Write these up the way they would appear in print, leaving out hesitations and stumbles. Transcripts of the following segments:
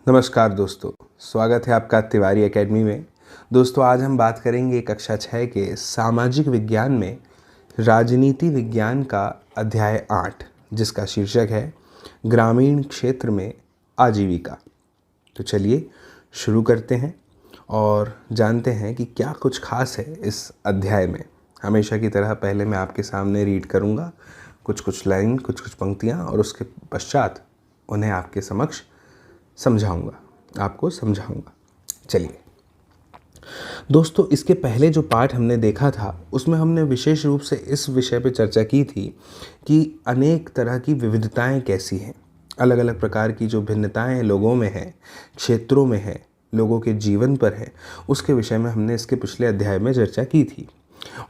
नमस्कार दोस्तों, स्वागत है आपका तिवारी एकेडमी में। दोस्तों, आज हम बात करेंगे कक्षा 6 के सामाजिक विज्ञान में राजनीति विज्ञान का अध्याय 8, जिसका शीर्षक है ग्रामीण क्षेत्र में आजीविका। तो चलिए शुरू करते हैं और जानते हैं कि क्या कुछ खास है इस अध्याय में। हमेशा की तरह पहले मैं आपके सामने रीड करूँगा कुछ लाइन, कुछ पंक्तियाँ, और उसके पश्चात उन्हें आपके समक्ष आपको समझाऊंगा। चलिए दोस्तों, इसके पहले जो पाठ हमने देखा था उसमें हमने विशेष रूप से इस विषय पर चर्चा की थी कि अनेक तरह की विविधताएं कैसी हैं, अलग अलग प्रकार की जो भिन्नताएं लोगों में हैं, क्षेत्रों में हैं, लोगों के जीवन पर है, उसके विषय में हमने इसके पिछले अध्याय में चर्चा की थी।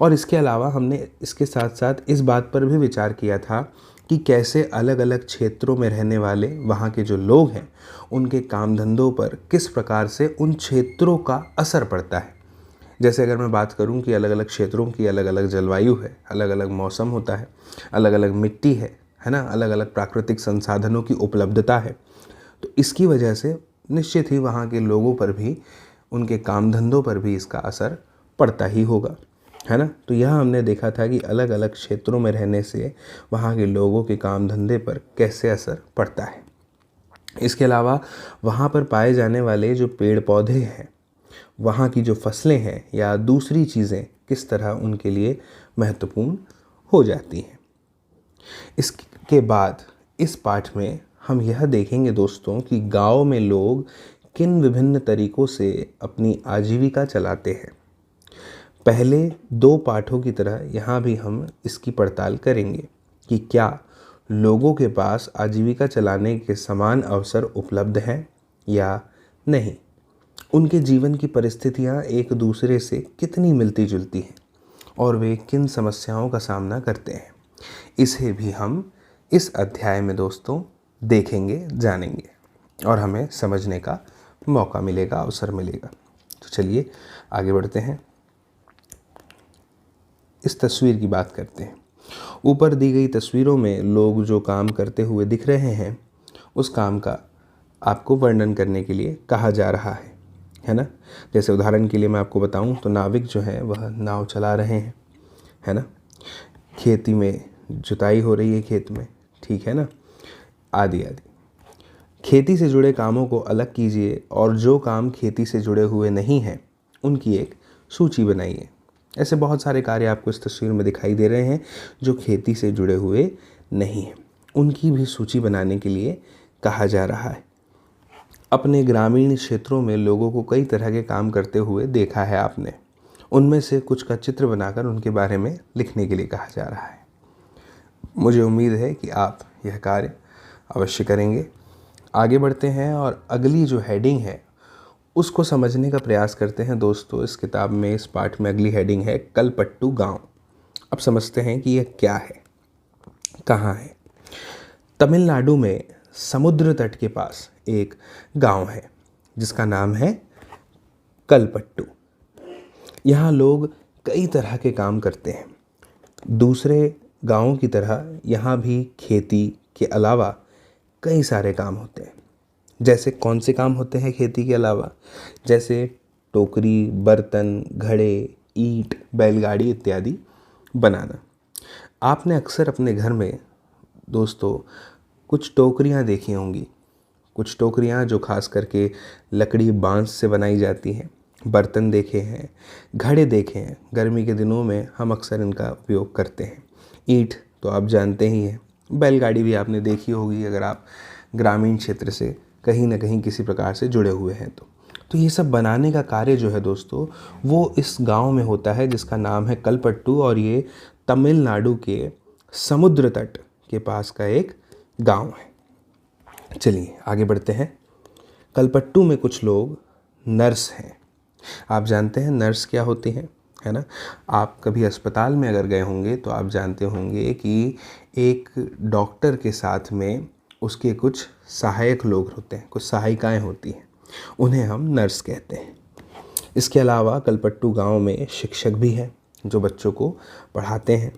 और इसके अलावा हमने इसके साथ साथ इस बात पर भी विचार किया था कि कैसे अलग अलग क्षेत्रों में रहने वाले वहाँ के जो लोग हैं उनके काम धंधों पर किस प्रकार से उन क्षेत्रों का असर पड़ता है। जैसे अगर मैं बात करूं कि अलग अलग क्षेत्रों की अलग अलग जलवायु है, अलग अलग मौसम होता है, अलग अलग मिट्टी है ना, अलग अलग प्राकृतिक संसाधनों की उपलब्धता है, तो इसकी वजह से निश्चित ही वहाँ के लोगों पर भी, उनके काम धंधों पर भी इसका असर पड़ता ही होगा, है ना। तो यह हमने देखा था कि अलग अलग क्षेत्रों में रहने से वहाँ के लोगों के काम धंधे पर कैसे असर पड़ता है। इसके अलावा वहाँ पर पाए जाने वाले जो पेड़ पौधे हैं, वहाँ की जो फसलें हैं या दूसरी चीज़ें किस तरह उनके लिए महत्वपूर्ण हो जाती हैं। इसके बाद इस पाठ में हम यह देखेंगे दोस्तों कि गांव में लोग किन विभिन्न तरीकों से अपनी आजीविका चलाते हैं। पहले दो पाठों की तरह यहाँ भी हम इसकी पड़ताल करेंगे कि क्या लोगों के पास आजीविका चलाने के समान अवसर उपलब्ध हैं या नहीं, उनके जीवन की परिस्थितियाँ एक दूसरे से कितनी मिलती जुलती हैं और वे किन समस्याओं का सामना करते हैं। इसे भी हम इस अध्याय में दोस्तों देखेंगे, जानेंगे और हमें समझने का मौका मिलेगा, अवसर मिलेगा। तो चलिए आगे बढ़ते हैं। इस तस्वीर की बात करते हैं। ऊपर दी गई तस्वीरों में लोग जो काम करते हुए दिख रहे हैं, उस काम का आपको वर्णन करने के लिए कहा जा रहा है ना। जैसे उदाहरण के लिए मैं आपको बताऊं तो नाविक जो है वह नाव चला रहे हैं, है ना। खेती में जुताई हो रही है, खेत में, ठीक है ना, आदि आदि। खेती से जुड़े कामों को अलग कीजिए और जो काम खेती से जुड़े हुए नहीं हैं उनकी एक सूची बनाइए। ऐसे बहुत सारे कार्य आपको इस तस्वीर में दिखाई दे रहे हैं जो खेती से जुड़े हुए नहीं हैं, उनकी भी सूची बनाने के लिए कहा जा रहा है। अपने ग्रामीण क्षेत्रों में लोगों को कई तरह के काम करते हुए देखा है आपने, उनमें से कुछ का चित्र बनाकर उनके बारे में लिखने के लिए कहा जा रहा है। मुझे उम्मीद है कि आप यह कार्य अवश्य करेंगे। आगे बढ़ते हैं और अगली जो हेडिंग है उसको समझने का प्रयास करते हैं दोस्तों। इस किताब में, इस पाठ में अगली हेडिंग है कलपट्टू गांव। अब समझते हैं कि यह क्या है, कहाँ है। तमिलनाडु में समुद्र तट के पास एक गांव है जिसका नाम है कलपट्टू। यहाँ लोग कई तरह के काम करते हैं। दूसरे गांवों की तरह यहाँ भी खेती के अलावा कई सारे काम होते हैं। जैसे कौन से काम होते हैं खेती के अलावा? जैसे टोकरी, बर्तन, घड़े, ईंट, बैलगाड़ी इत्यादि बनाना। आपने अक्सर अपने घर में दोस्तों कुछ टोकरियां देखी होंगी, कुछ टोकरियां जो खास करके लकड़ी, बांस से बनाई जाती हैं। बर्तन देखे हैं, घड़े देखे हैं, गर्मी के दिनों में हम अक्सर इनका उपयोग करते हैं। ईंट तो आप जानते ही हैं। बैलगाड़ी भी आपने देखी होगी अगर आप ग्रामीण क्षेत्र से कहीं ना कहीं किसी प्रकार से जुड़े हुए हैं तो ये सब बनाने का कार्य जो है दोस्तों वो इस गांव में होता है जिसका नाम है कलपट्टू, और ये तमिलनाडु के समुद्र तट के पास का एक गांव है। चलिए आगे बढ़ते हैं। कलपट्टू में कुछ लोग नर्स हैं। आप जानते हैं नर्स क्या होती हैं, है ना। आप कभी अस्पताल में अगर गए होंगे तो आप जानते होंगे कि एक डॉक्टर के साथ में उसके कुछ सहायक लोग होते हैं, कुछ सहायिकाएं होती हैं, उन्हें हम नर्स कहते हैं। इसके अलावा कलपट्टू गांव में शिक्षक भी हैं जो बच्चों को पढ़ाते हैं।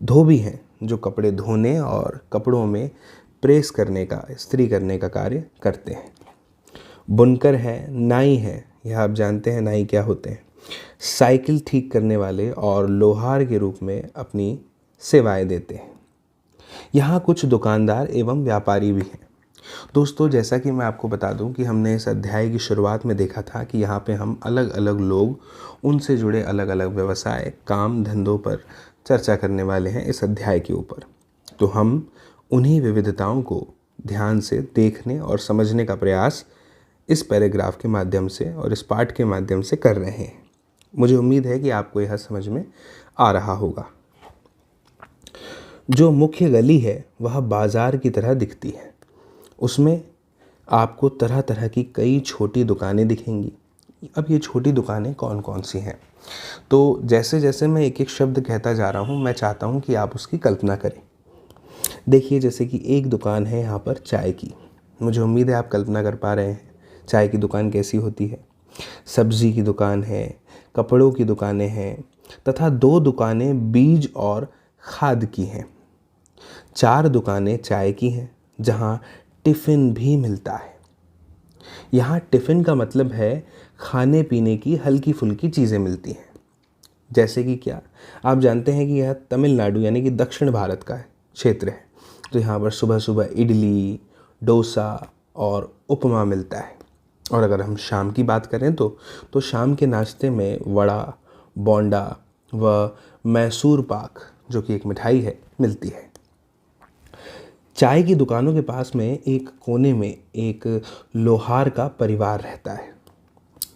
धोबी हैं जो कपड़े धोने और कपड़ों में प्रेस करने का, इस्त्री करने का कार्य करते हैं। बुनकर है, नाई है, यह आप जानते हैं नाई क्या होते हैं, साइकिल ठीक करने वाले और लोहार के रूप में अपनी सेवाएं देते हैं। यहाँ कुछ दुकानदार एवं व्यापारी भी हैं। दोस्तों, जैसा कि मैं आपको बता दूं कि हमने इस अध्याय की शुरुआत में देखा था कि यहाँ पे हम अलग अलग लोग, उनसे जुड़े अलग अलग व्यवसाय, काम धंधों पर चर्चा करने वाले हैं इस अध्याय के ऊपर। तो हम उन्हीं विविधताओं को ध्यान से देखने और समझने का प्रयास इस पैराग्राफ के माध्यम से और इस पाठ के माध्यम से कर रहे हैं। मुझे उम्मीद है कि आपको यह समझ में आ रहा होगा। जो मुख्य गली है वह बाजार की तरह दिखती है। उसमें आपको तरह तरह की कई छोटी दुकानें दिखेंगी। अब ये छोटी दुकानें कौन कौन सी हैं? तो जैसे जैसे मैं एक एक शब्द कहता जा रहा हूँ, मैं चाहता हूँ कि आप उसकी कल्पना करें। देखिए, जैसे कि एक दुकान है यहाँ पर चाय की। मुझे उम्मीद है आप कल्पना कर पा रहे हैं चाय की दुकान कैसी होती है। सब्जी की दुकान है, कपड़ों की दुकानें हैं तथा 2 दुकानें बीज और खाद की हैं। 4 दुकानें चाय की हैं जहाँ टिफ़िन भी मिलता है। यहाँ टिफ़िन का मतलब है खाने पीने की हल्की फुल्की चीज़ें मिलती हैं। जैसे कि क्या आप जानते हैं कि यह तमिलनाडु यानी कि दक्षिण भारत का क्षेत्र है। तो यहाँ पर सुबह सुबह इडली, डोसा और उपमा मिलता है। और अगर हम शाम की बात करें तो शाम के नाश्ते में वड़ा, बोंडा व मैसूर पाक, जो कि एक मिठाई है, मिलती है। चाय की दुकानों के पास में एक कोने में एक लोहार का परिवार रहता है।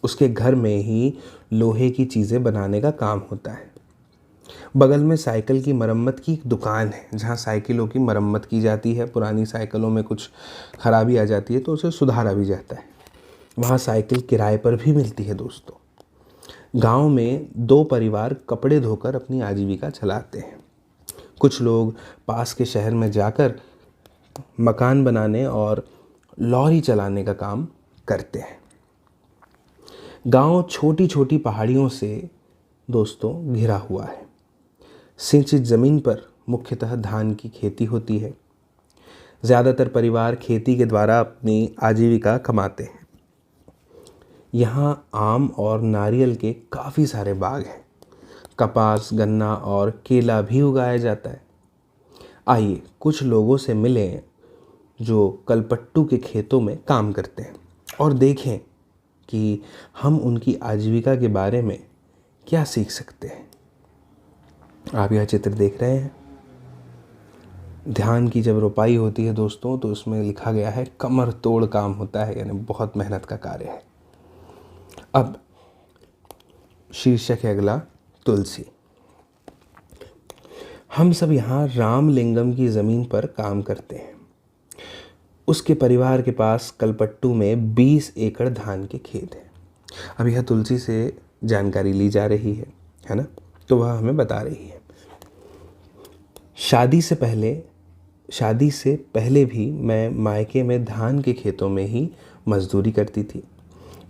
उसके घर में ही लोहे की चीज़ें बनाने का काम होता है। बगल में साइकिल की मरम्मत की एक दुकान है जहाँ साइकिलों की मरम्मत की जाती है। पुरानी साइकिलों में कुछ खराबी आ जाती है तो उसे सुधारा भी जाता है। वहाँ साइकिल किराए पर भी मिलती है। दोस्तों, गांव में 2 परिवार कपड़े धोकर अपनी आजीविका चलाते हैं। कुछ लोग पास के शहर में जाकर मकान बनाने और लॉरी चलाने का काम करते हैं। गांव छोटी छोटी पहाड़ियों से दोस्तों घिरा हुआ है। सिंचित ज़मीन पर मुख्यतः धान की खेती होती है। ज़्यादातर परिवार खेती के द्वारा अपनी आजीविका कमाते हैं। यहाँ आम और नारियल के काफ़ी सारे बाग हैं। कपास, गन्ना और केला भी उगाया जाता है। आइए कुछ लोगों से मिलें जो कलपट्टू के खेतों में काम करते हैं और देखें कि हम उनकी आजीविका के बारे में क्या सीख सकते हैं। आप यह चित्र देख रहे हैं। धान की जब रोपाई होती है दोस्तों, तो उसमें लिखा गया है कमर तोड़ काम होता है, यानी बहुत मेहनत का कार्य है। अब शीर्षक है अगला, तुलसी। हम सब यहाँ रामलिंगम की ज़मीन पर काम करते हैं। उसके परिवार के पास कलपट्टू में 20 एकड़ धान के खेत हैं। अब यह तुलसी से जानकारी ली जा रही है ना? तो वह हमें बता रही है, शादी से पहले भी मैं मायके में धान के खेतों में ही मजदूरी करती थी।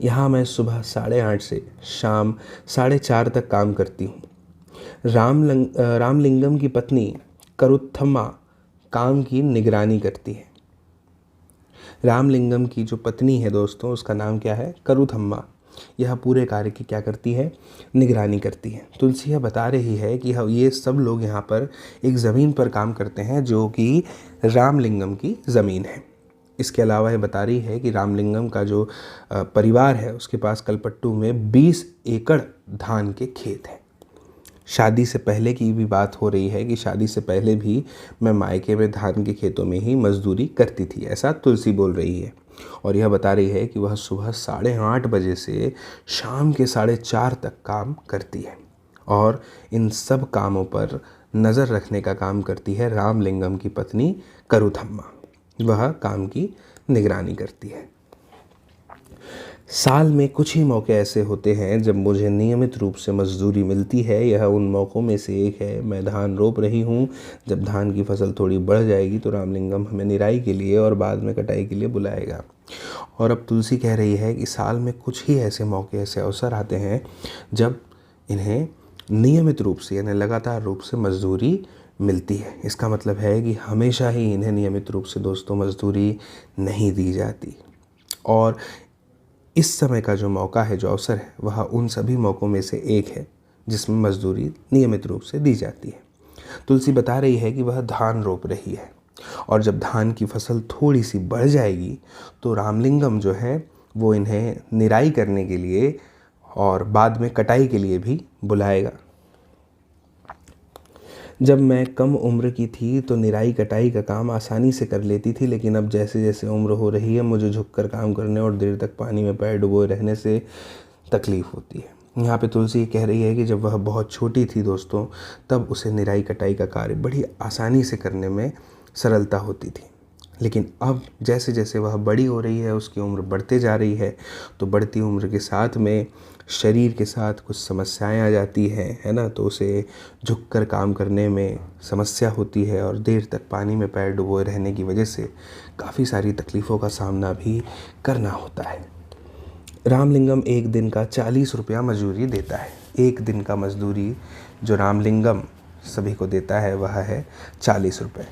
यहाँ मैं सुबह 8:30 से शाम 4:30 तक काम करती हूँ। रामलिंगम की पत्नी करुथम्मा काम की निगरानी करती है। रामलिंगम की जो पत्नी है दोस्तों, उसका नाम क्या है? करुथम्मा। यह पूरे कार्य की क्या करती है? निगरानी करती है। तुलसी यह बता रही है कि ये सब लोग यहाँ पर एक ज़मीन पर काम करते हैं जो कि रामलिंगम की ज़मीन है। इसके अलावा यह बता रही है कि रामलिंगम का जो परिवार है उसके पास कलपट्टू में 20 एकड़ धान के खेत हैं। शादी से पहले की भी बात हो रही है कि शादी से पहले भी मैं मायके में धान के खेतों में ही मजदूरी करती थी, ऐसा तुलसी बोल रही है। और यह बता रही है कि वह सुबह 8:30 बजे से शाम के 4:30 तक काम करती है और इन सब कामों पर नज़र रखने का काम करती है रामलिंगम की पत्नी करुथम्मा। वह काम की निगरानी करती है। साल में कुछ ही मौके ऐसे होते हैं जब मुझे नियमित रूप से मजदूरी मिलती है। यह उन मौक़ों में से एक है। मैं धान रोप रही हूँ। जब धान की फसल थोड़ी बढ़ जाएगी तो रामलिंगम हमें निराई के लिए और बाद में कटाई के लिए बुलाएगा। और अब तुलसी कह रही है कि साल में कुछ ही ऐसे मौके, ऐसे अवसर आते हैं जब इन्हें नियमित रूप से यानी लगातार रूप से मजदूरी मिलती है। इसका मतलब है कि हमेशा ही इन्हें नियमित रूप से दोस्तों मजदूरी नहीं दी जाती। और इस समय का जो मौका है, जो अवसर है, वह उन सभी मौक़ों में से एक है जिसमें मजदूरी नियमित रूप से दी जाती है। तुलसी बता रही है कि वह धान रोप रही है और जब धान की फसल थोड़ी सी बढ़ जाएगी तो रामलिंगम जो है वो इन्हें निराई करने के लिए और बाद में कटाई के लिए भी बुलाएगा। जब मैं कम उम्र की थी तो निराई कटाई का काम आसानी से कर लेती थी, लेकिन अब जैसे जैसे उम्र हो रही है मुझे झुककर काम करने और देर तक पानी में पैर डुबोए रहने से तकलीफ़ होती है। यहाँ पे तुलसी कह रही है कि जब वह बहुत छोटी थी दोस्तों, तब उसे निराई कटाई का कार्य बड़ी आसानी से करने में सरलता होती थी, लेकिन अब जैसे जैसे वह बड़ी हो रही है, उसकी उम्र बढ़ते जा रही है, तो बढ़ती उम्र के साथ में शरीर के साथ कुछ समस्याएं आ जाती हैं, है ना। तो उसे झुककर काम करने में समस्या होती है और देर तक पानी में पैर डुबोए रहने की वजह से काफ़ी सारी तकलीफ़ों का सामना भी करना होता है। रामलिंगम एक दिन का 40 रुपया मजदूरी देता है। एक दिन का मजदूरी जो रामलिंगम सभी को देता है वह है 40 रुपये।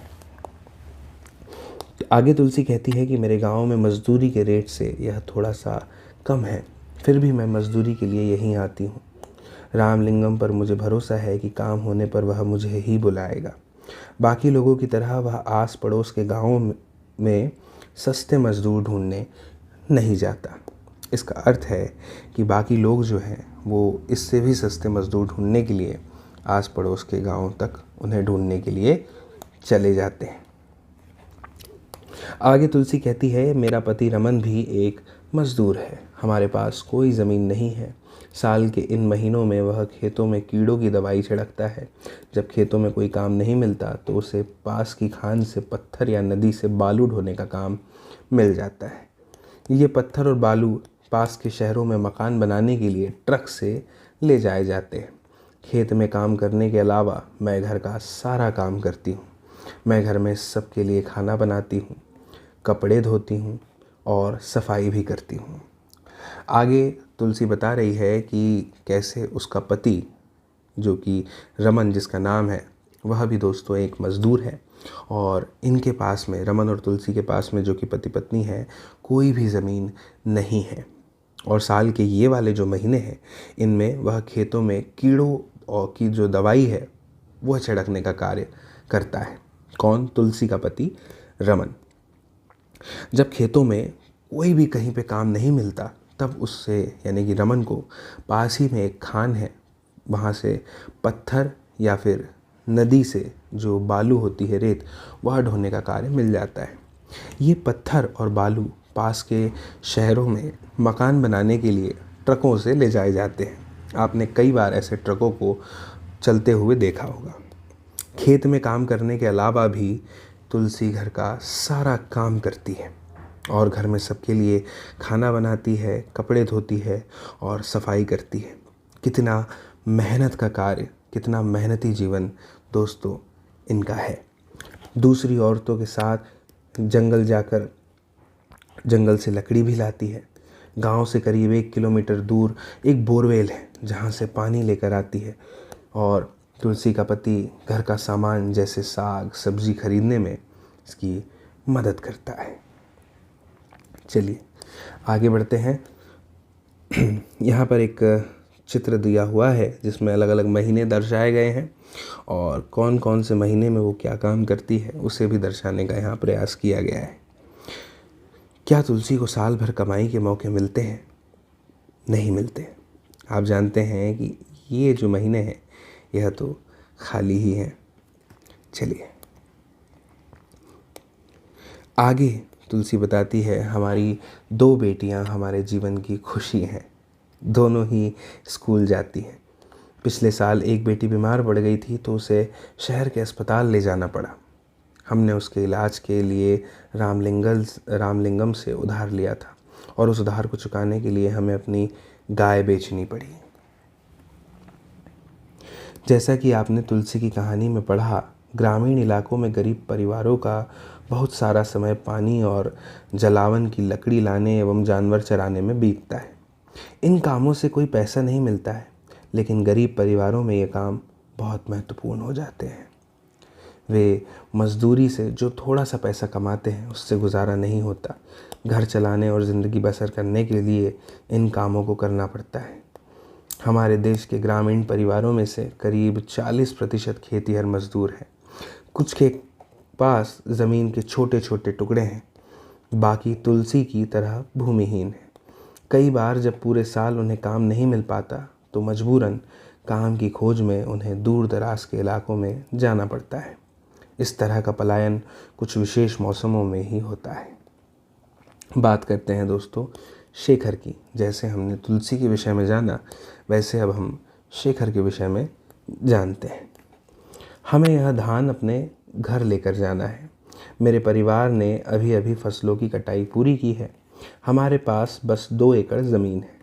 आगे तुलसी कहती है कि मेरे गांव में मजदूरी के रेट से यह थोड़ा सा कम है, फिर भी मैं मजदूरी के लिए यहीं आती हूँ। रामलिंगम पर मुझे भरोसा है कि काम होने पर वह मुझे ही बुलाएगा। बाकी लोगों की तरह वह आस पड़ोस के गाँवों में सस्ते मजदूर ढूंढने नहीं जाता। इसका अर्थ है कि बाकी लोग जो हैं वो इससे भी सस्ते मजदूर ढूंढने के लिए आस पड़ोस के गाँव तक उन्हें ढूंढने के लिए चले जाते हैं। आगे तुलसी कहती है, मेरा पति रमन भी एक मजदूर है। हमारे पास कोई ज़मीन नहीं है। साल के इन महीनों में वह खेतों में कीड़ों की दवाई छिड़कता है। जब खेतों में कोई काम नहीं मिलता तो उसे पास की खान से पत्थर या नदी से बालू ढोने का काम मिल जाता है। ये पत्थर और बालू पास के शहरों में मकान बनाने के लिए ट्रक से ले जाए जाते हैं। खेत में काम करने के अलावा मैं घर का सारा काम करती हूँ। मैं घर में सबके लिए खाना बनाती हूँ, कपड़े धोती हूँ और सफाई भी करती हूँ। आगे तुलसी बता रही है कि कैसे उसका पति, जो कि रमन जिसका नाम है, वह भी दोस्तों एक मज़दूर है और इनके पास में, रमन और तुलसी के पास में जो कि पति पत्नी है, कोई भी ज़मीन नहीं है। और साल के ये वाले जो महीने हैं इनमें वह खेतों में कीड़ों और की जो दवाई है वह छिड़कने का कार्य करता है। कौन? तुलसी का पति रमन। जब खेतों में कोई भी कहीं पे काम नहीं मिलता तब उससे, यानी कि रमन को, पास ही में एक खान है, वहाँ से पत्थर या फिर नदी से जो बालू होती है, रेत, वह ढोने का कार्य मिल जाता है। ये पत्थर और बालू पास के शहरों में मकान बनाने के लिए ट्रकों से ले जाए जाते हैं। आपने कई बार ऐसे ट्रकों को चलते हुए देखा होगा। खेत में काम करने के अलावा भी तुलसी घर का सारा काम करती है और घर में सबके लिए खाना बनाती है, कपड़े धोती है और सफाई करती है। कितना मेहनत का कार्य, कितना मेहनती जीवन दोस्तों इनका है। दूसरी औरतों के साथ जंगल जाकर जंगल से लकड़ी भी लाती है। गांव से करीब 1 किलोमीटर दूर एक बोरवेल है जहां से पानी लेकर आती है और तुलसी का पति घर का सामान जैसे साग सब्जी खरीदने में इसकी मदद करता है। चलिए आगे बढ़ते हैं। यहाँ पर एक चित्र दिया हुआ है जिसमें अलग अलग महीने दर्शाए गए हैं और कौन कौन से महीने में वो क्या काम करती है उसे भी दर्शाने का यहाँ प्रयास किया गया है। क्या तुलसी को साल भर कमाई के मौके मिलते हैं? नहीं मिलते। आप जानते हैं कि ये जो महीने हैं यह तो खाली ही हैं। चलिए आगे तुलसी बताती है, हमारी 2 बेटियां हमारे जीवन की खुशी हैं। दोनों ही स्कूल जाती हैं। पिछले साल एक बेटी बीमार पड़ गई थी तो उसे शहर के अस्पताल ले जाना पड़ा। हमने उसके इलाज के लिए रामलिंगम से उधार लिया था और उस उधार को चुकाने के लिए हमें अपनी गाय बेचनी पड़ी। जैसा कि आपने तुलसी की कहानी में पढ़ा, ग्रामीण इलाकों में गरीब परिवारों का बहुत सारा समय पानी और जलावन की लकड़ी लाने एवं जानवर चराने में बीतता है। इन कामों से कोई पैसा नहीं मिलता है, लेकिन गरीब परिवारों में ये काम बहुत महत्वपूर्ण हो जाते हैं। वे मजदूरी से जो थोड़ा सा पैसा कमाते हैं उससे गुजारा नहीं होता, घर चलाने और ज़िंदगी बसर करने के लिए इन कामों को करना पड़ता है। हमारे देश के ग्रामीण परिवारों में से करीब 40% खेतीहर मजदूर हैं। कुछ के पास ज़मीन के छोटे छोटे टुकड़े हैं, बाकी तुलसी की तरह भूमिहीन हैं। कई बार जब पूरे साल उन्हें काम नहीं मिल पाता तो मजबूरन काम की खोज में उन्हें दूर दराज के इलाकों में जाना पड़ता है। इस तरह का पलायन कुछ विशेष मौसमों में ही होता है। बात करते हैं दोस्तों शेखर की। जैसे हमने तुलसी के विषय में जाना, वैसे अब हम शेखर के विषय में जानते हैं। हमें यह धान अपने घर लेकर जाना है। मेरे परिवार ने अभी अभी फसलों की कटाई पूरी की है। हमारे पास बस 2 एकड़ ज़मीन है।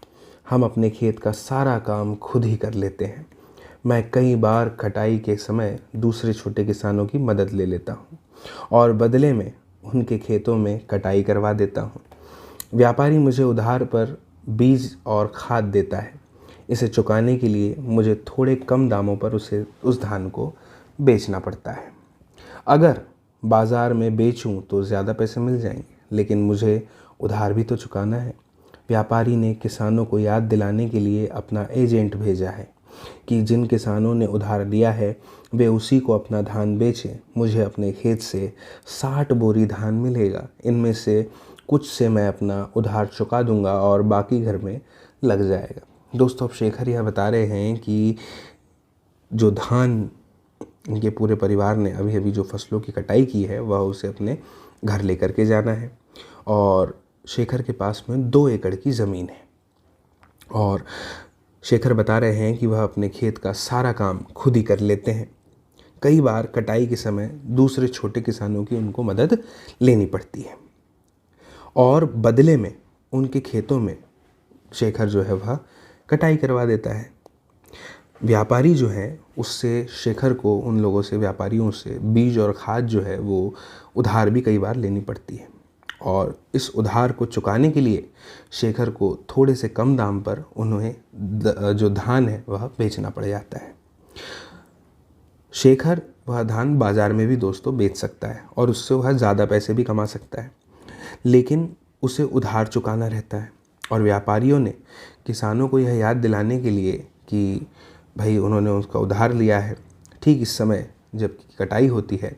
हम अपने खेत का सारा काम खुद ही कर लेते हैं। मैं कई बार कटाई के समय दूसरे छोटे किसानों की मदद ले लेता हूँ और बदले में उनके खेतों में कटाई करवा देता हूँ। व्यापारी मुझे उधार पर बीज और खाद देता है। इसे चुकाने के लिए मुझे थोड़े कम दामों पर उस धान को बेचना पड़ता है। अगर बाज़ार में बेचूं तो ज़्यादा पैसे मिल जाएंगे, लेकिन मुझे उधार भी तो चुकाना है। व्यापारी ने किसानों को याद दिलाने के लिए अपना एजेंट भेजा है कि जिन किसानों ने उधार लिया है वे उसी को अपना धान बेचें। मुझे अपने खेत से 60 बोरी धान मिलेगा। इनमें से कुछ से मैं अपना उधार चुका दूंगा और बाकी घर में लग जाएगा। दोस्तों, अब शेखर यह बता रहे हैं कि जो धान इनके पूरे परिवार ने अभी अभी जो फसलों की कटाई की है वह उसे अपने घर लेकर के जाना है। और शेखर के पास में 2 एकड़ की ज़मीन है और शेखर बता रहे हैं कि वह अपने खेत का सारा काम खुद ही कर लेते हैं। कई बार कटाई के समय दूसरे छोटे किसानों की उनको मदद लेनी पड़ती है और बदले में उनके खेतों में शेखर जो है वह कटाई करवा देता है। व्यापारी जो है उससे शेखर को उन लोगों से, व्यापारियों से बीज और खाद जो है वो उधार भी कई बार लेनी पड़ती है और इस उधार को चुकाने के लिए शेखर को थोड़े से कम दाम पर उन्हें जो धान है वह बेचना पड़ जाता है। शेखर वह धान बाज़ार में भी दोस्तों बेच सकता है और उससे वह ज़्यादा पैसे भी कमा सकता है, लेकिन उसे उधार चुकाना रहता है। और व्यापारियों ने किसानों को यह याद दिलाने के लिए कि भाई उन्होंने उसका उधार लिया है, ठीक इस समय जब कटाई होती है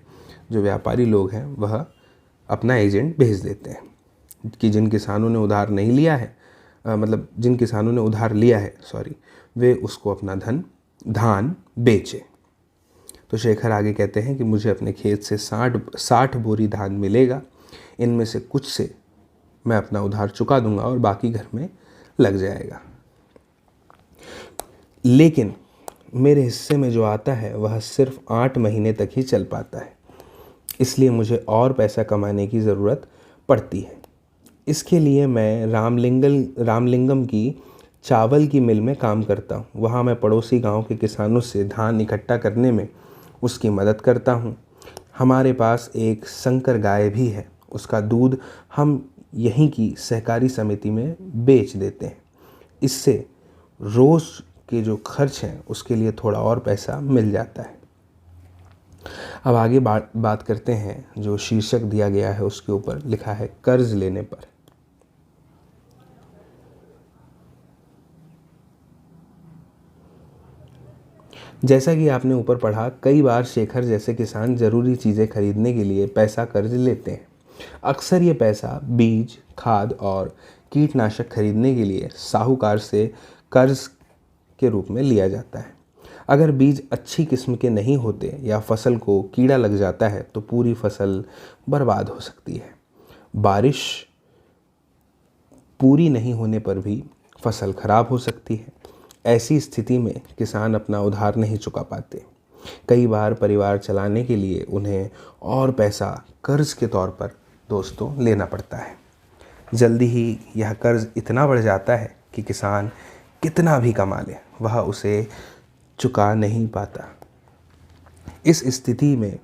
जो व्यापारी लोग हैं वह अपना एजेंट भेज देते हैं कि जिन किसानों ने उधार नहीं लिया है, जिन किसानों ने उधार लिया है वे उसको अपना धान बेचे। तो शेखर आगे कहते हैं कि मुझे अपने खेत से 60 बोरी धान मिलेगा। इनमें से कुछ से मैं अपना उधार चुका दूंगा और बाकी घर में लग जाएगा। लेकिन मेरे हिस्से में जो आता है वह सिर्फ 8 महीने तक ही चल पाता है, इसलिए मुझे और पैसा कमाने की ज़रूरत पड़ती है। इसके लिए मैं रामलिंगम की चावल की मिल में काम करता हूँ। वहाँ मैं पड़ोसी गांव के किसानों से धान इकट्ठा करने में उसकी मदद करता हूँ। हमारे पास एक संकर गाय भी है, उसका दूध हम यहीं की सहकारी समिति में बेच देते हैं। इससे रोज़ के जो खर्च हैं उसके लिए थोड़ा और पैसा मिल जाता है। अब आगे बात करते हैं, जो शीर्षक दिया गया है उसके ऊपर लिखा है कर्ज लेने पर। जैसा कि आपने ऊपर पढ़ा, कई बार शेखर जैसे किसान ज़रूरी चीज़ें खरीदने के लिए पैसा कर्ज लेते हैं। अक्सर ये पैसा बीज, खाद और कीटनाशक खरीदने के लिए साहूकार से कर्ज के रूप में लिया जाता है। अगर बीज अच्छी किस्म के नहीं होते या फसल को कीड़ा लग जाता है तो पूरी फसल बर्बाद हो सकती है। बारिश पूरी नहीं होने पर भी फसल खराब हो सकती है। ऐसी स्थिति में किसान अपना उधार नहीं चुका पाते। कई बार परिवार चलाने के लिए उन्हें और पैसा कर्ज के तौर पर दोस्तों लेना पड़ता है। जल्दी ही यह कर्ज इतना बढ़ जाता है कि किसान कितना भी कमा ले वह उसे चुका नहीं पाता। इस स्थिति में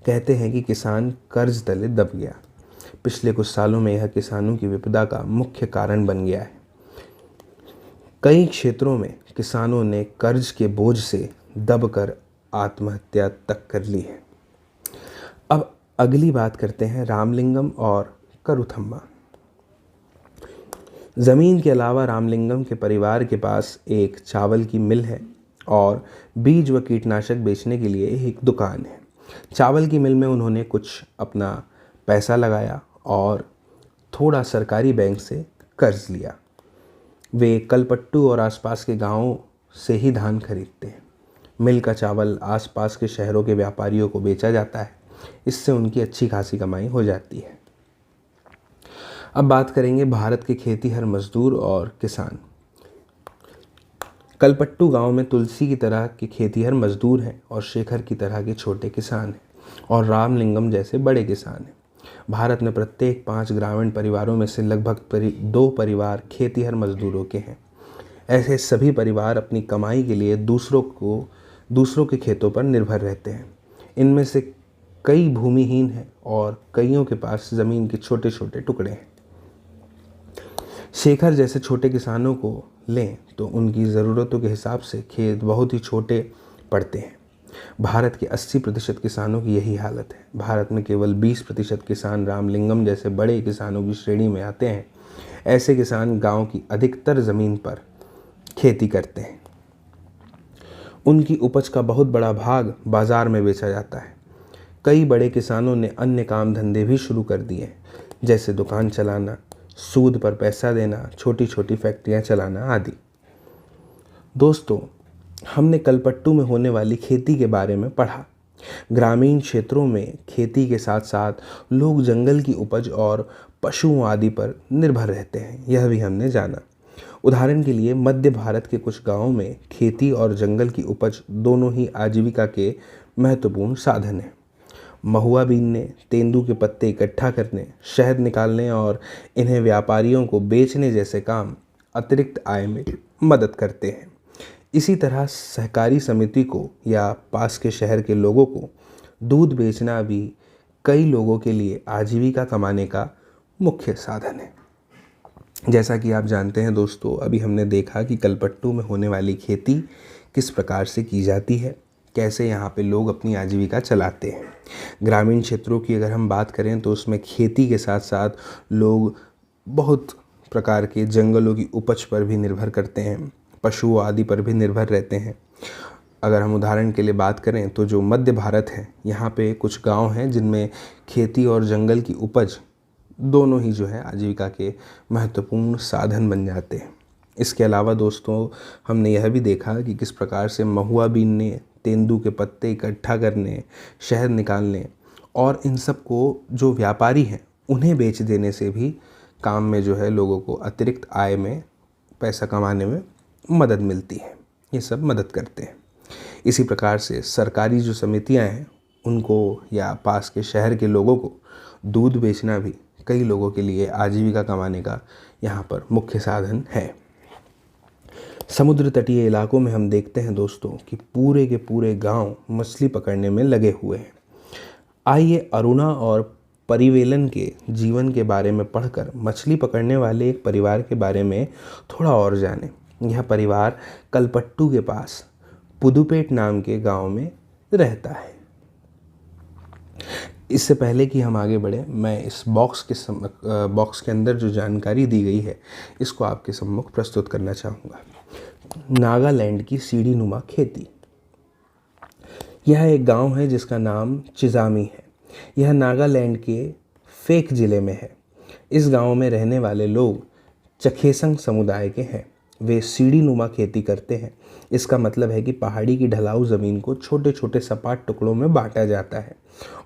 कहते हैं कि किसान कर्ज तले दब गया। पिछले कुछ सालों में यह किसानों की विपदा का मुख्य कारण बन गया है। कई क्षेत्रों में किसानों ने कर्ज के बोझ से दबकर आत्महत्या तक कर ली है। अब अगली बात करते हैं रामलिंगम और करुथम्मा। ज़मीन के अलावा रामलिंगम के परिवार के पास एक चावल की मिल है और बीज व कीटनाशक बेचने के लिए एक दुकान है। चावल की मिल में उन्होंने कुछ अपना पैसा लगाया और थोड़ा सरकारी बैंक से कर्ज लिया। वे कलपट्टू और आसपास के गांवों से ही धान खरीदते हैं। मिल का चावल आसपास के शहरों के व्यापारियों को बेचा जाता है। इससे उनकी अच्छी खासी कमाई हो जाती है। अब बात करेंगे भारत के खेतीहर मजदूर और किसान। कलपट्टू गांव में तुलसी की तरह के खेतीहर मजदूर हैं और शेखर की तरह के छोटे किसान हैं और रामलिंगम जैसे बड़े किसान हैं। भारत में प्रत्येक 5 ग्रामीण परिवारों में से लगभग 2 परिवार खेतीहर मजदूरों के हैं। ऐसे सभी परिवार अपनी कमाई के लिए दूसरों के खेतों पर निर्भर रहते हैं। इनमें से कई भूमिहीन हैं और कईयों के पास ज़मीन के छोटे छोटे टुकड़े हैं। शेखर जैसे छोटे किसानों को लें तो उनकी ज़रूरतों के हिसाब से खेत बहुत ही छोटे पड़ते हैं। भारत के 80% किसानों की यही हालत है। भारत में केवल 20% किसान रामलिंगम जैसे बड़े किसानों की श्रेणी में आते हैं। ऐसे किसान गांव की अधिकतर ज़मीन पर खेती करते हैं। उनकी उपज का बहुत बड़ा भाग बाज़ार में बेचा जाता है। कई बड़े किसानों ने अन्य काम धंधे भी शुरू कर दिए, जैसे दुकान चलाना, सूद पर पैसा देना, छोटी छोटी फैक्ट्रियां चलाना आदि। दोस्तों, हमने कलपट्टू में होने वाली खेती के बारे में पढ़ा। ग्रामीण क्षेत्रों में खेती के साथ साथ लोग जंगल की उपज और पशुओं आदि पर निर्भर रहते हैं, यह भी हमने जाना। उदाहरण के लिए मध्य भारत के कुछ गांवों में खेती और जंगल की उपज दोनों ही आजीविका के महत्वपूर्ण साधन हैं। महुआ बीनने, तेंदू के पत्ते इकट्ठा करने, शहद निकालने और इन्हें व्यापारियों को बेचने जैसे काम अतिरिक्त आय में मदद करते हैं। इसी तरह सहकारी समिति को या पास के शहर के लोगों को दूध बेचना भी कई लोगों के लिए आजीविका कमाने का मुख्य साधन है। जैसा कि आप जानते हैं दोस्तों, अभी हमने देखा कि कलपट्टू में होने वाली खेती किस प्रकार से की जाती है, कैसे यहाँ पे लोग अपनी आजीविका चलाते हैं। ग्रामीण क्षेत्रों की अगर हम बात करें तो उसमें खेती के साथ साथ लोग बहुत प्रकार के जंगलों की उपज पर भी निर्भर करते हैं, पशुओं आदि पर भी निर्भर रहते हैं। अगर हम उदाहरण के लिए बात करें तो जो मध्य भारत है, यहाँ पे कुछ गांव हैं जिनमें खेती और जंगल की उपज दोनों ही जो है आजीविका के महत्वपूर्ण साधन बन जाते हैं। इसके अलावा दोस्तों, हमने यह भी देखा कि किस प्रकार से महुआ बीनने, तेंदू के पत्ते इकट्ठा करने, शहद निकालने और इन सब को जो व्यापारी हैं उन्हें बेच देने से भी काम में जो है लोगों को अतिरिक्त आय में पैसा कमाने में मदद मिलती है। ये सब मदद करते हैं। इसी प्रकार से सरकारी जो समितियां हैं उनको या पास के शहर के लोगों को दूध बेचना भी कई लोगों के लिए आजीविका कमाने का यहाँ पर मुख्य साधन है। समुद्र तटीय इलाकों में हम देखते हैं दोस्तों कि पूरे के पूरे गांव मछली पकड़ने में लगे हुए हैं। आइए अरुणा और परिवेलन के जीवन के बारे में पढ़कर मछली पकड़ने वाले एक परिवार के बारे में थोड़ा और जानें। यह परिवार कलपट्टू के पास पुदुपेट नाम के गांव में रहता है। इससे पहले कि हम आगे बढ़े, मैं इस बॉक्स के अंदर जो जानकारी दी गई है इसको आपके सम्मुख प्रस्तुत करना चाहूँगा। नागालैंड की सीढ़ी नुमा खेती। यह एक गांव है जिसका नाम चिजामी है। यह नागालैंड के फेक जिले में है। इस गांव में रहने वाले लोग चखेसंग समुदाय के हैं। वे सीढ़ी नुमा खेती करते हैं। इसका मतलब है कि पहाड़ी की ढलाऊ ज़मीन को छोटे छोटे सपाट टुकड़ों में बांटा जाता है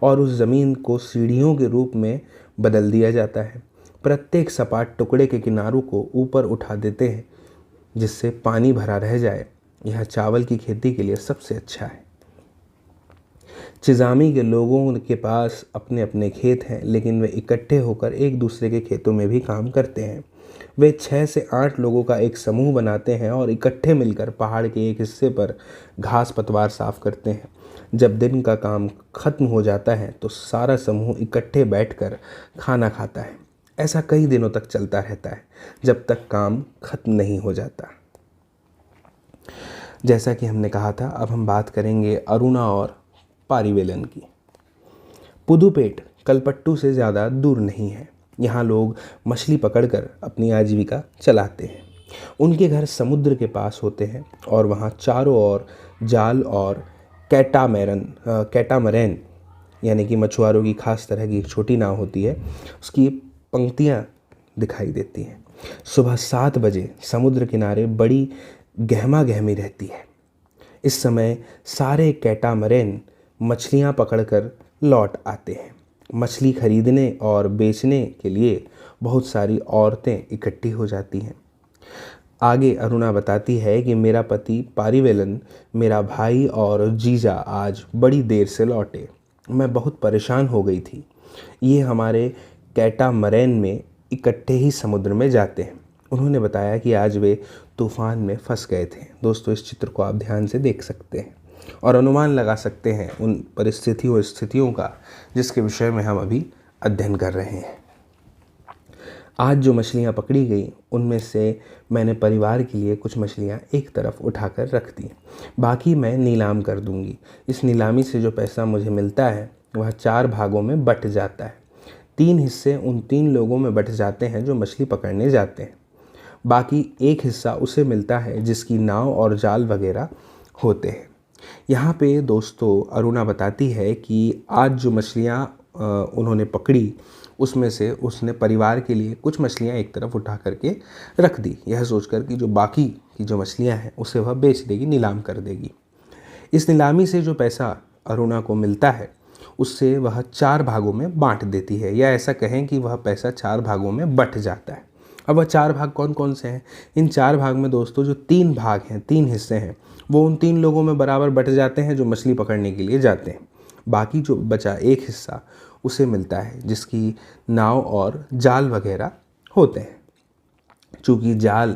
और उस ज़मीन को सीढ़ियों के रूप में बदल दिया जाता है। प्रत्येक सपाट टुकड़े के किनारों को ऊपर उठा देते हैं जिससे पानी भरा रह जाए। यह चावल की खेती के लिए सबसे अच्छा है। चिजामी के लोगों के पास अपने अपने खेत हैं, लेकिन वे इकट्ठे होकर एक दूसरे के खेतों में भी काम करते हैं। वे 6 से 8 लोगों का एक समूह बनाते हैं और इकट्ठे मिलकर पहाड़ के एक हिस्से पर घास पतवार साफ करते हैं। जब दिन का काम खत्म हो जाता है तो सारा समूह इकट्ठे बैठकर खाना खाता है। ऐसा कई दिनों तक चलता रहता है जब तक काम खत्म नहीं हो जाता। जैसा कि हमने कहा था, अब हम बात करेंगे अरुणा और पारिवेलन की। पुदुपेट कलपट्टू से ज़्यादा दूर नहीं है। यहाँ लोग मछली पकड़कर अपनी आजीविका चलाते हैं। उनके घर समुद्र के पास होते हैं और वहाँ चारों ओर जाल और कैटामरैन यानी कि मछुआरों की खास तरह की एक छोटी नाव होती है, उसकी पंक्तियाँ दिखाई देती हैं। सुबह 7 बजे समुद्र किनारे बड़ी गहमा गहमी रहती है। इस समय सारे कैटामरैन मछलियाँ पकड़कर लौट आते हैं। मछली खरीदने और बेचने के लिए बहुत सारी औरतें इकट्ठी हो जाती हैं। आगे अरुणा बताती है कि मेरा पति पारिवेलन, मेरा भाई और जीजा आज बड़ी देर से लौटे। मैं बहुत परेशान हो गई थी। ये हमारे कैटामरैन में इकट्ठे ही समुद्र में जाते हैं। उन्होंने बताया कि आज वे तूफान में फंस गए थे। दोस्तों, इस चित्र को आप ध्यान से देख सकते हैं और अनुमान लगा सकते हैं उन परिस्थितियों और स्थितियों का जिसके विषय में हम अभी अध्ययन कर रहे हैं। आज जो मछलियाँ पकड़ी गई उनमें से मैंने परिवार के लिए कुछ मछलियाँ एक तरफ उठाकर रख दी, बाकी मैं नीलाम कर दूंगी। इस नीलामी से जो पैसा मुझे मिलता है वह 4 भागों में बँट जाता है। 3 हिस्से उन 3 लोगों में बँट जाते हैं जो मछली पकड़ने जाते हैं। बाकी 1 हिस्सा उसे मिलता है जिसकी नाव और जाल वगैरह होते हैं। यहाँ पे दोस्तों अरुणा बताती है कि आज जो मछलियाँ उन्होंने पकड़ी उसमें से उसने परिवार के लिए कुछ मछलियाँ एक तरफ उठा करके रख दी, यह सोचकर कि जो बाकी की जो मछलियाँ हैं उसे वह बेच देगी, नीलाम कर देगी। इस नीलामी से जो पैसा अरुणा को मिलता है उससे वह 4 भागों में बांट देती है, या ऐसा कहें कि वह पैसा 4 भागों में बँट जाता है। अब वह 4 भाग कौन कौन से हैं? इन 4 भाग में दोस्तों जो 3 भाग हैं, 3 हिस्से हैं, वो उन 3 लोगों में बराबर बँट जाते हैं जो मछली पकड़ने के लिए जाते हैं। बाकी जो बचा 1 हिस्सा उसे मिलता है जिसकी नाव और जाल वगैरह होते हैं। चूँकि जाल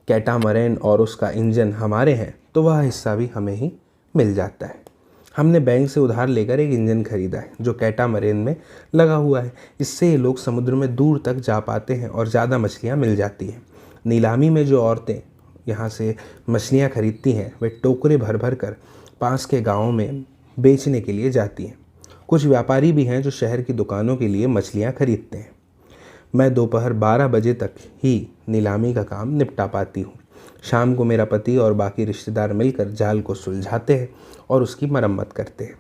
कैटामरैन और उसका इंजन हमारे हैं तो वह हिस्सा भी हमें ही मिल जाता है। हमने बैंक से उधार लेकर एक इंजन खरीदा है जो कैटामरैन में लगा हुआ है। इससे ये लोग समुद्र में दूर तक जा पाते हैं और ज़्यादा मछलियाँ मिल जाती हैं। नीलामी में जो औरतें यहाँ से मछलियाँ खरीदती हैं वे टोकरे भर भर कर पास के गाँवों में बेचने के लिए जाती हैं। कुछ व्यापारी भी हैं जो शहर की दुकानों के लिए मछलियाँ खरीदते हैं। मैं दोपहर 12 बजे तक ही नीलामी का काम निपटा पाती हूँ। शाम को मेरा पति और बाकी रिश्तेदार मिलकर जाल को सुलझाते हैं और उसकी मरम्मत करते हैं।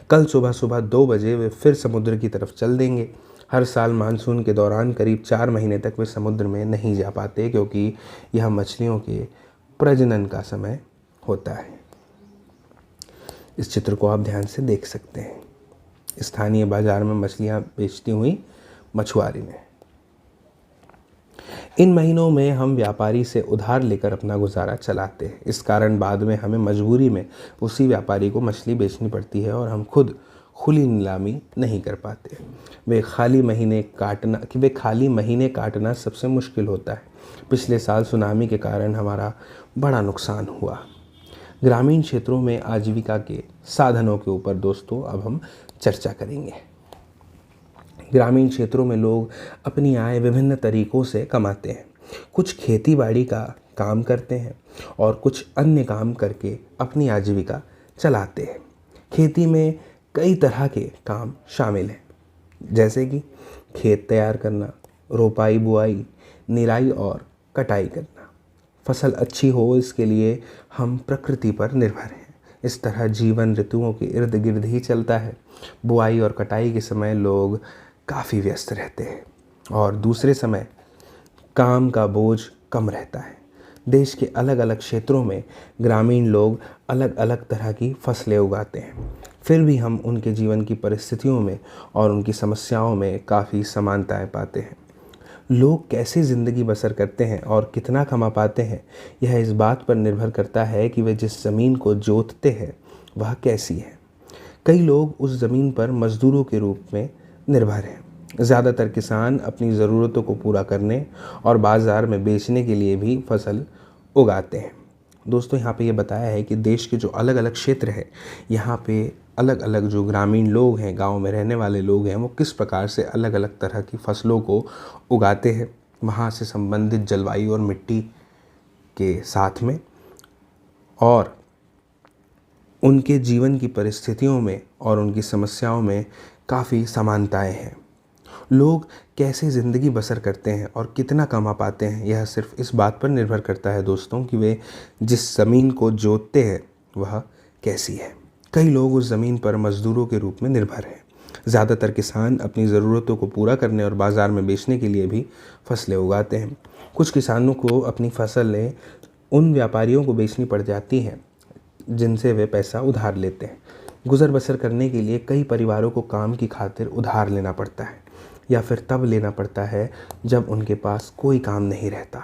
कल सुबह 2 बजे वे फिर समुद्र की तरफ चल देंगे। हर साल मानसून के दौरान करीब 4 महीने तक वे समुद्र में नहीं जा पाते क्योंकि यह मछलियों के प्रजनन का समय होता है। इस चित्र को आप ध्यान से देख सकते हैं। स्थानीय बाजार में मछलियाँ बेचती हुई मछुआरी ने। इन महीनों में हम व्यापारी से उधार लेकर अपना गुजारा चलाते हैं। इस कारण बाद में हमें मजबूरी में उसी व्यापारी को मछली बेचनी पड़ती है और हम खुद खुली नीलामी नहीं कर पाते। वे खाली महीने काटना सबसे मुश्किल होता है। पिछले साल सुनामी के कारण हमारा बड़ा नुकसान हुआ। ग्रामीण क्षेत्रों में आजीविका के साधनों के ऊपर दोस्तों अब हम चर्चा करेंगे। ग्रामीण क्षेत्रों में लोग अपनी आय विभिन्न तरीकों से कमाते हैं। कुछ खेती बाड़ी का काम करते हैं और कुछ अन्य काम करके अपनी आजीविका चलाते हैं। खेती में कई तरह के काम शामिल हैं, जैसे कि खेत तैयार करना, रोपाई बुआई, निराई और कटाई करना। फसल अच्छी हो इसके लिए हम प्रकृति पर निर्भर हैं। इस तरह जीवन ऋतुओं के इर्द गिर्द ही चलता है। बुआई और कटाई के समय लोग काफ़ी व्यस्त रहते हैं और दूसरे समय काम का बोझ कम रहता है। देश के अलग अलग क्षेत्रों में ग्रामीण लोग अलग अलग तरह की फसलें उगाते हैं, फिर भी हम उनके जीवन की परिस्थितियों में और उनकी समस्याओं में काफ़ी समानताएं पाते हैं। लोग कैसे ज़िंदगी बसर करते हैं और कितना कमा पाते हैं यह इस बात पर निर्भर करता है कि वे जिस ज़मीन को जोतते हैं वह कैसी है। कई लोग उस ज़मीन पर मज़दूरों के रूप में निर्भर हैं। ज़्यादातर किसान अपनी ज़रूरतों को पूरा करने और बाज़ार में बेचने के लिए भी फसल उगाते हैं। दोस्तों, यहाँ पे ये बताया है कि देश के जो अलग अलग क्षेत्र हैं यहाँ पे अलग अलग जो ग्रामीण लोग हैं, गांव में रहने वाले लोग हैं, वो किस प्रकार से अलग अलग तरह की फसलों को उगाते हैं वहाँ से संबंधित जलवायु और मिट्टी के साथ में, और उनके जीवन की परिस्थितियों में और उनकी समस्याओं में काफ़ी समानताएं हैं। लोग कैसे ज़िंदगी बसर करते हैं और कितना कमा पाते हैं, यह सिर्फ इस बात पर निर्भर करता है दोस्तों कि वे जिस ज़मीन को जोतते हैं वह कैसी है। कई लोग उस ज़मीन पर मज़दूरों के रूप में निर्भर हैं। ज़्यादातर किसान अपनी ज़रूरतों को पूरा करने और बाज़ार में बेचने के लिए भी फसलें उगाते हैं। कुछ किसानों को अपनी फसलें उन व्यापारियों को बेचनी पड़ जाती हैं जिनसे वे पैसा उधार लेते हैं। गुज़र बसर करने के लिए कई परिवारों को काम की खातिर उधार लेना पड़ता है या फिर तब लेना पड़ता है जब उनके पास कोई काम नहीं रहता।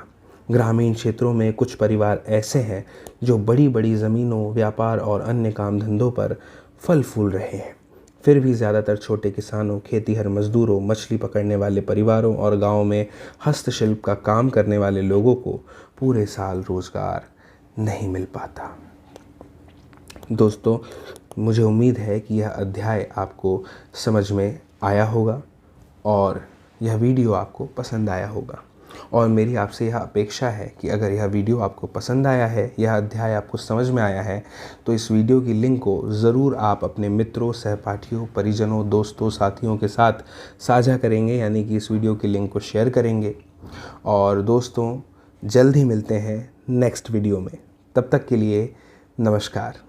ग्रामीण क्षेत्रों में कुछ परिवार ऐसे हैं जो बड़ी बड़ी ज़मीनों, व्यापार और अन्य काम धंधों पर फल फूल रहे हैं। फिर भी ज़्यादातर छोटे किसानों, खेतीहर मज़दूरों, मछली पकड़ने वाले परिवारों और गाँव में हस्तशिल्प का काम करने वाले लोगों को पूरे साल रोज़गार नहीं मिल पाता। दोस्तों, मुझे उम्मीद है कि यह अध्याय आपको समझ में आया होगा और यह वीडियो आपको पसंद आया होगा। और मेरी आपसे यह अपेक्षा है कि अगर यह वीडियो आपको पसंद आया है, यह अध्याय आपको समझ में आया है, तो इस वीडियो की लिंक को ज़रूर आप अपने मित्रों, सहपाठियों, परिजनों, दोस्तों, साथियों के साथ साझा करेंगे, यानी कि इस वीडियो की लिंक को शेयर करेंगे। और दोस्तों, जल्द ही मिलते हैं नेक्स्ट वीडियो में। तब तक के लिए नमस्कार।